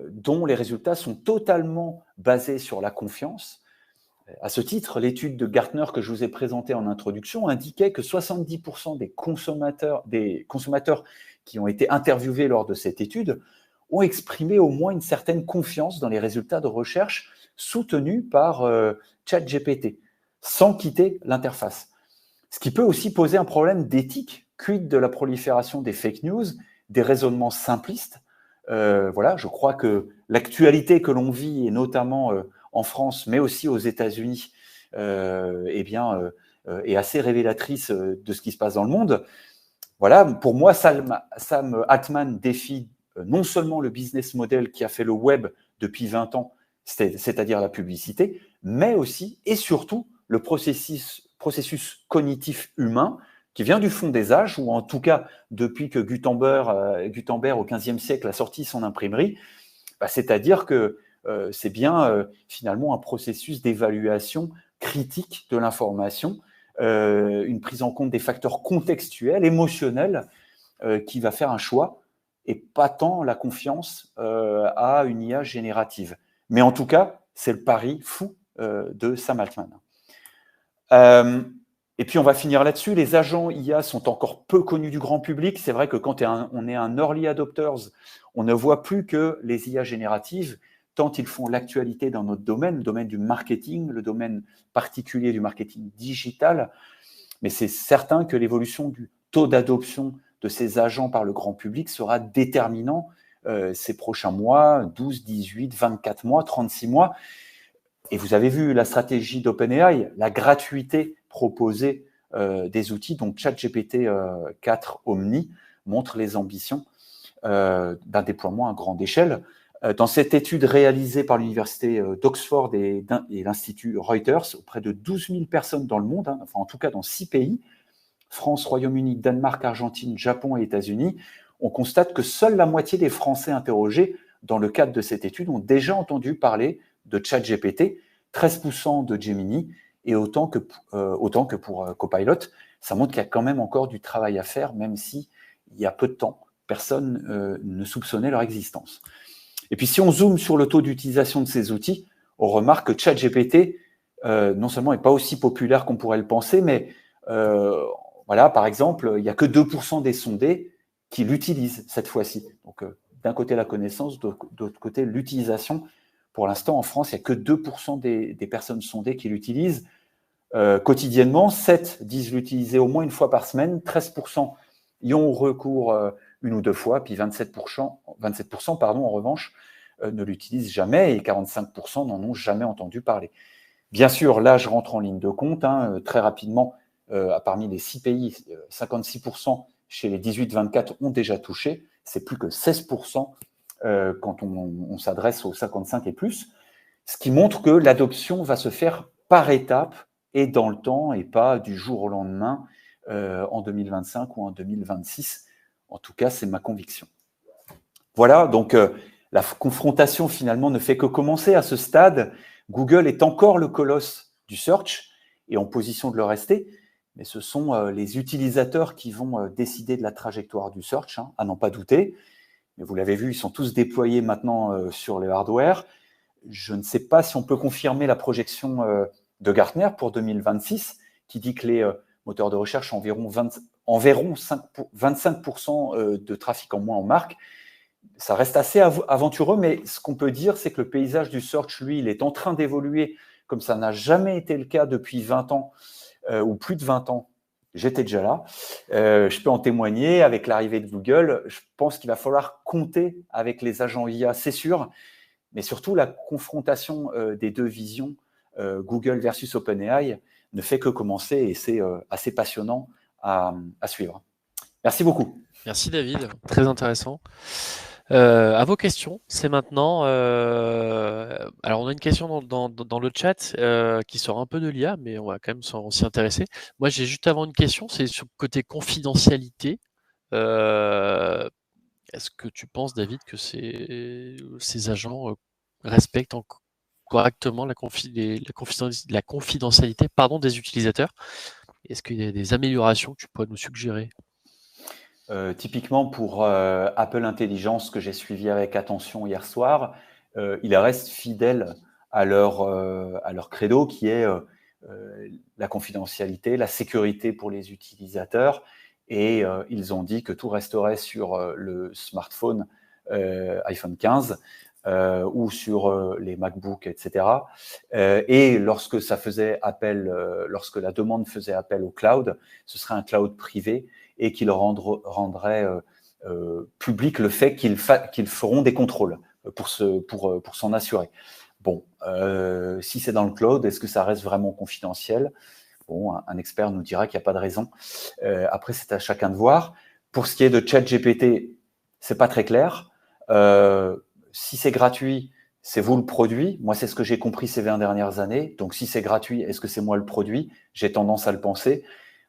dont les résultats sont totalement basés sur la confiance. À ce titre, l'étude de Gartner que je vous ai présentée en introduction indiquait que 70% des consommateurs qui ont été interviewés lors de cette étude ont exprimé au moins une certaine confiance dans les résultats de recherche soutenus par ChatGPT, sans quitter l'interface. Ce qui peut aussi poser un problème d'éthique, quid de la prolifération des fake news, des raisonnements simplistes. Voilà, je crois que l'actualité que l'on vit, et notamment en France, mais aussi aux États-Unis, est assez révélatrice de ce qui se passe dans le monde. Voilà, pour moi, Sam Altman défie non seulement le business model qui a fait le web depuis 20 ans, c'est-à-dire la publicité, mais aussi et surtout le processus cognitif humain qui vient du fond des âges, ou en tout cas depuis que Gutenberg au XVe siècle a sorti son imprimerie, c'est-à-dire que c'est bien finalement un processus d'évaluation critique de l'information, une prise en compte des facteurs contextuels, émotionnels, qui va faire un choix, et pas tant la confiance à une IA générative. Mais en tout cas, c'est le pari fou de Sam Altman. Et puis on va finir là-dessus. Les agents IA sont encore peu connus du grand public. C'est vrai que quand on est un early adopters, on ne voit plus que les IA génératives, tant ils font l'actualité dans notre domaine, le domaine du marketing, le domaine particulier du marketing digital. mais c'est certain que l'évolution du taux d'adoption de ces agents par le grand public sera déterminant ces prochains mois, 12, 18, 24 mois, 36 mois. Et vous avez vu la stratégie d'OpenAI, la gratuité proposée des outils, donc ChatGPT 4 Omni montre les ambitions d'un déploiement à grande échelle. Dans cette étude réalisée par l'université d'Oxford et l'Institut Reuters, auprès de 12 000 personnes dans le monde, hein, enfin en tout cas dans 6 pays, France, Royaume-Uni, Danemark, Argentine, Japon et États-Unis, on constate que seule la moitié des Français interrogés dans le cadre de cette étude ont déjà entendu parler de ChatGPT, 13% de Gemini et autant que pour Copilot. Ça montre qu'il y a quand même encore du travail à faire, même si il y a peu de temps, personne ne soupçonnait leur existence. Et puis si on zoome sur le taux d'utilisation de ces outils, on remarque que ChatGPT non seulement n'est pas aussi populaire qu'on pourrait le penser, mais voilà, par exemple, il n'y a que 2% des sondés qui l'utilisent cette fois-ci. Donc, d'un côté, la connaissance, de l'autre côté, l'utilisation. Pour l'instant, en France, il n'y a que 2% des personnes sondées qui l'utilisent. Quotidiennement, 7 disent l'utiliser au moins une fois par semaine, 13% y ont recours une ou deux fois, puis 27% en revanche, ne l'utilisent jamais et 45% n'en ont jamais entendu parler. Bien sûr, là, je rentre en ligne de compte, hein, très rapidement. Parmi les 6 pays, 56% chez les 18-24 ont déjà touché. C'est plus que 16% quand on s'adresse aux 55 et plus. Ce qui montre que l'adoption va se faire par étapes et dans le temps et pas du jour au lendemain en 2025 ou en 2026. En tout cas, c'est ma conviction. Voilà, donc la confrontation finalement ne fait que commencer à ce stade. Google est encore le colosse du search et en position de le rester, mais ce sont les utilisateurs qui vont décider de la trajectoire du search, hein, à n'en pas douter. Mais vous l'avez vu, ils sont tous déployés maintenant sur le hardware. Je ne sais pas si on peut confirmer la projection de Gartner pour 2026, qui dit que les moteurs de recherche enverront 25% de trafic en moins en marque. Ça reste assez aventureux, mais ce qu'on peut dire, c'est que le paysage du search, lui, il est en train d'évoluer comme ça n'a jamais été le cas depuis 20 ans ou plus de 20 ans. J'étais déjà là. Je peux en témoigner avec l'arrivée de Google. Je pense qu'il va falloir compter avec les agents IA, c'est sûr, mais surtout la confrontation des deux visions, Google versus OpenAI, ne fait que commencer et c'est assez passionnant à suivre. Merci beaucoup.
Merci David, très intéressant. À vos questions, c'est maintenant. Alors, on a une question dans le chat qui sort un peu de l'IA, mais on va quand même s'y intéresser. Moi, j'ai juste avant une question, c'est sur le côté confidentialité. Est-ce que tu penses, David, que ces agents respectent correctement la confidentialité des utilisateurs? Est-ce qu'il y a des améliorations que tu pourrais nous suggérer?
Typiquement pour Apple Intelligence, que j'ai suivi avec attention hier soir, ils restent fidèles à leur credo qui est la confidentialité, la sécurité pour les utilisateurs. Et ils ont dit que tout resterait sur le smartphone iPhone 15 ou sur les MacBooks, etc. Et lorsque lorsque la demande faisait appel au cloud, ce serait un cloud privé et qu'il rendrait public le fait qu'ils feront des contrôles pour s'en assurer. Bon, si c'est dans le cloud, est-ce que ça reste vraiment confidentiel? Bon, un expert nous dira qu'il n'y a pas de raison. Après, c'est à chacun de voir. Pour ce qui est de ChatGPT, c'est pas très clair. Si c'est gratuit, c'est vous le produit. Moi, c'est ce que j'ai compris ces 20 dernières années. Donc, si c'est gratuit, est-ce que c'est moi le produit? J'ai tendance à le penser.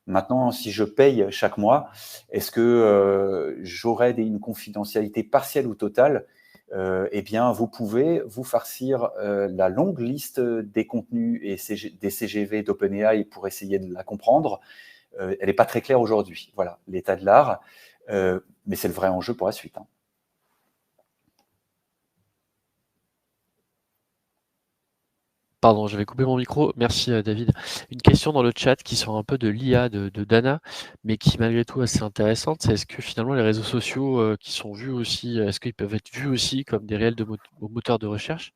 Maintenant, si je paye chaque mois, est-ce que j'aurai une confidentialité partielle ou totale? Eh bien, vous pouvez vous farcir la longue liste des contenus et des CGV d'OpenAI pour essayer de la comprendre. Elle n'est pas très claire aujourd'hui. Voilà, l'état de l'art. Mais c'est le vrai enjeu pour la suite. Hein.
Pardon, j'avais coupé mon micro. Merci David. Une question dans le chat qui sort un peu de l'IA de Dana, mais qui malgré tout assez intéressante. C'est est-ce que finalement les réseaux sociaux qui sont vus aussi, est-ce qu'ils peuvent être vus aussi comme des réels moteurs de recherche?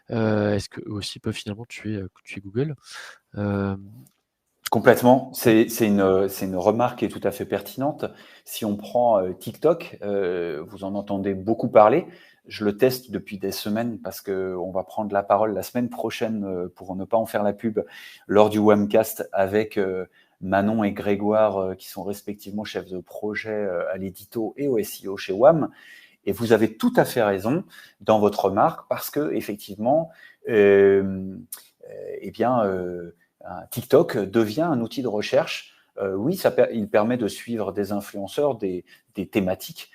Est-ce qu'eux aussi peuvent finalement tuer Google?
Complètement. C'est une remarque qui est tout à fait pertinente. Si on prend TikTok, vous en entendez beaucoup parler. Je le teste depuis des semaines parce qu'on va prendre la parole la semaine prochaine, pour ne pas en faire la pub, lors du Webcast avec Manon et Grégoire, qui sont respectivement chefs de projet à l'édito et au SEO chez WAM. Et vous avez tout à fait raison dans votre remarque parce que effectivement, eh bien, TikTok devient un outil de recherche. Oui, il permet de suivre des influenceurs, des thématiques,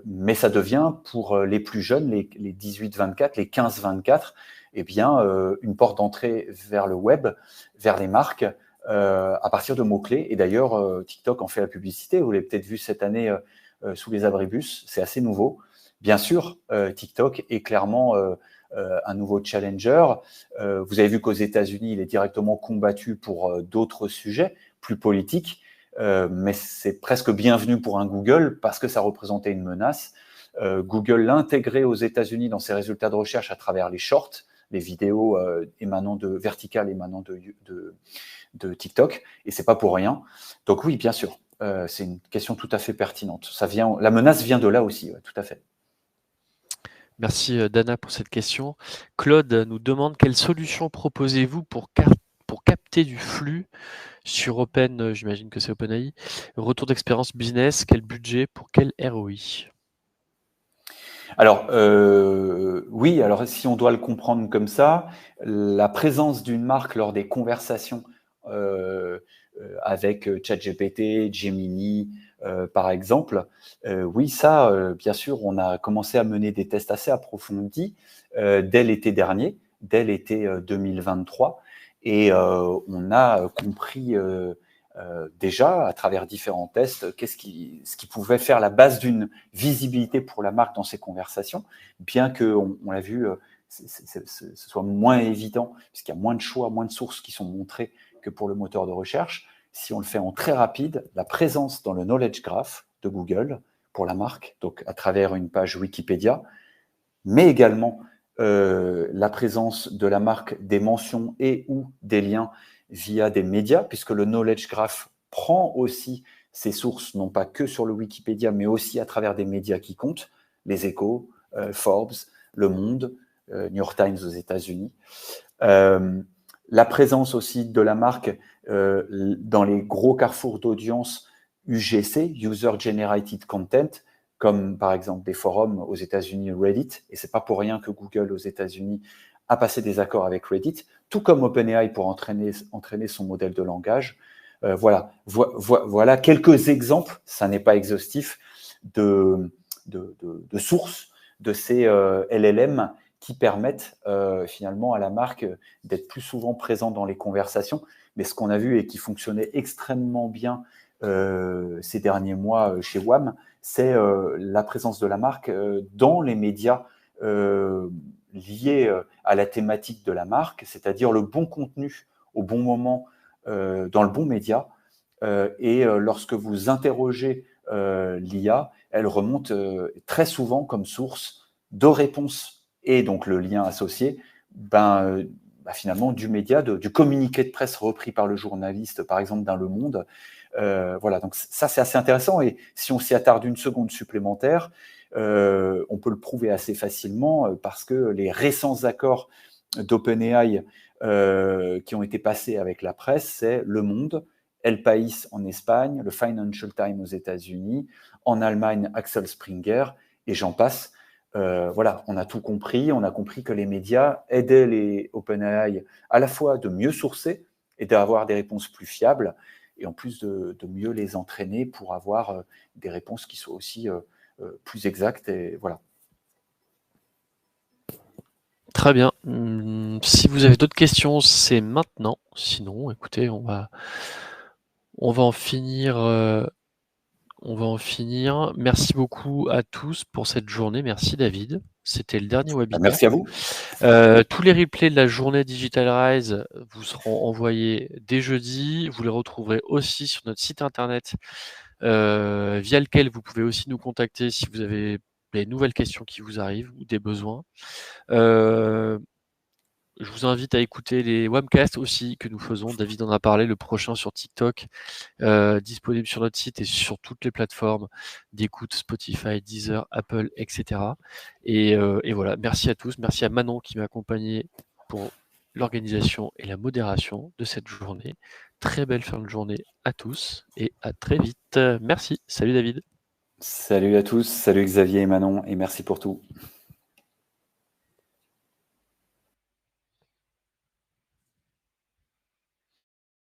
mais ça devient pour les plus jeunes, les 18-24, les 15-24, eh bien, une porte d'entrée vers le web, vers les marques, à partir de mots-clés. Et d'ailleurs, TikTok en fait la publicité. Vous l'avez peut-être vu cette année sous les abribus, c'est assez nouveau. Bien sûr, TikTok est clairement un nouveau challenger. Vous avez vu qu'aux États-Unis, il est directement combattu pour d'autres sujets plus politiques, mais c'est presque bienvenu pour un Google parce que ça représentait une menace. Google l'a intégré aux États-Unis dans ses résultats de recherche à travers les shorts, les vidéos verticales émanant de TikTok, et c'est pas pour rien. Donc oui, bien sûr, c'est une question tout à fait pertinente. La menace vient de là aussi, ouais, tout à fait.
Merci Dana pour cette question. Claude nous demande quelle solution proposez-vous pour capter du flux sur Open, j'imagine que c'est OpenAI, retour d'expérience business, quel budget pour quel ROI?
Alors, oui, alors si on doit le comprendre comme ça, la présence d'une marque lors des conversations avec ChatGPT, Gemini, par exemple, oui, ça, bien sûr, on a commencé à mener des tests assez approfondis dès l'été dernier, dès l'été 2023, et on a compris déjà, à travers différents tests, ce qui pouvait faire la base d'une visibilité pour la marque dans ces conversations, bien qu'on l'a vu, ce soit moins évident, puisqu'il y a moins de choix, moins de sources qui sont montrées que pour le moteur de recherche. Si on le fait en très rapide, la présence dans le Knowledge Graph de Google pour la marque, donc à travers une page Wikipédia, mais également la présence de la marque, des mentions et ou des liens via des médias, puisque le Knowledge Graph prend aussi ses sources, non pas que sur le Wikipédia, mais aussi à travers des médias qui comptent, les Échos, Forbes, Le Monde, New York Times aux États-Unis. La présence aussi de la marque dans les gros carrefours d'audience UGC, User Generated Content, comme par exemple des forums aux États-Unis, Reddit, et c'est pas pour rien que Google aux États-Unis a passé des accords avec Reddit, tout comme OpenAI pour entraîner son modèle de langage. Voilà quelques exemples, ça n'est pas exhaustif, de sources de ces LLM qui permettent finalement à la marque d'être plus souvent présente dans les conversations. Mais ce qu'on a vu et qui fonctionnait extrêmement bien ces derniers mois chez WAM, c'est la présence de la marque dans les médias liés à la thématique de la marque, c'est-à-dire le bon contenu au bon moment dans le bon média. Et lorsque vous interrogez l'IA, elle remonte très souvent comme source de réponses et donc le lien associé, finalement du média, du communiqué de presse repris par le journaliste, par exemple dans Le Monde. Voilà, donc ça c'est assez intéressant, et si on s'y attarde une seconde supplémentaire, on peut le prouver assez facilement parce que les récents accords d'OpenAI qui ont été passés avec la presse, c'est Le Monde, El País en Espagne, le Financial Times aux États-Unis, en Allemagne Axel Springer, et j'en passe. Voilà, on a tout compris. On a compris que les médias aidaient les OpenAI à la fois de mieux sourcer et d'avoir des réponses plus fiables, et en plus de mieux les entraîner pour avoir des réponses qui soient aussi plus exactes. Et voilà.
Très bien. Si vous avez d'autres questions, c'est maintenant. Sinon, écoutez, on va en finir. On va en finir. Merci beaucoup à tous pour cette journée. Merci David. C'était le dernier webinaire.
Merci à vous.
Tous les replays de la journée Digital Rise vous seront envoyés dès jeudi. Vous les retrouverez aussi sur notre site internet via lequel vous pouvez aussi nous contacter si vous avez des nouvelles questions qui vous arrivent ou des besoins. Je vous invite à écouter les webcasts aussi que nous faisons. David en a parlé, le prochain sur TikTok, disponible sur notre site et sur toutes les plateformes d'écoute, Spotify, Deezer, Apple, etc. Et voilà, merci à tous. Merci à Manon qui m'a accompagné pour l'organisation et la modération de cette journée. Très belle fin de journée à tous et à très vite. Merci. Salut David.
Salut à tous, salut Xavier et Manon, et merci pour tout.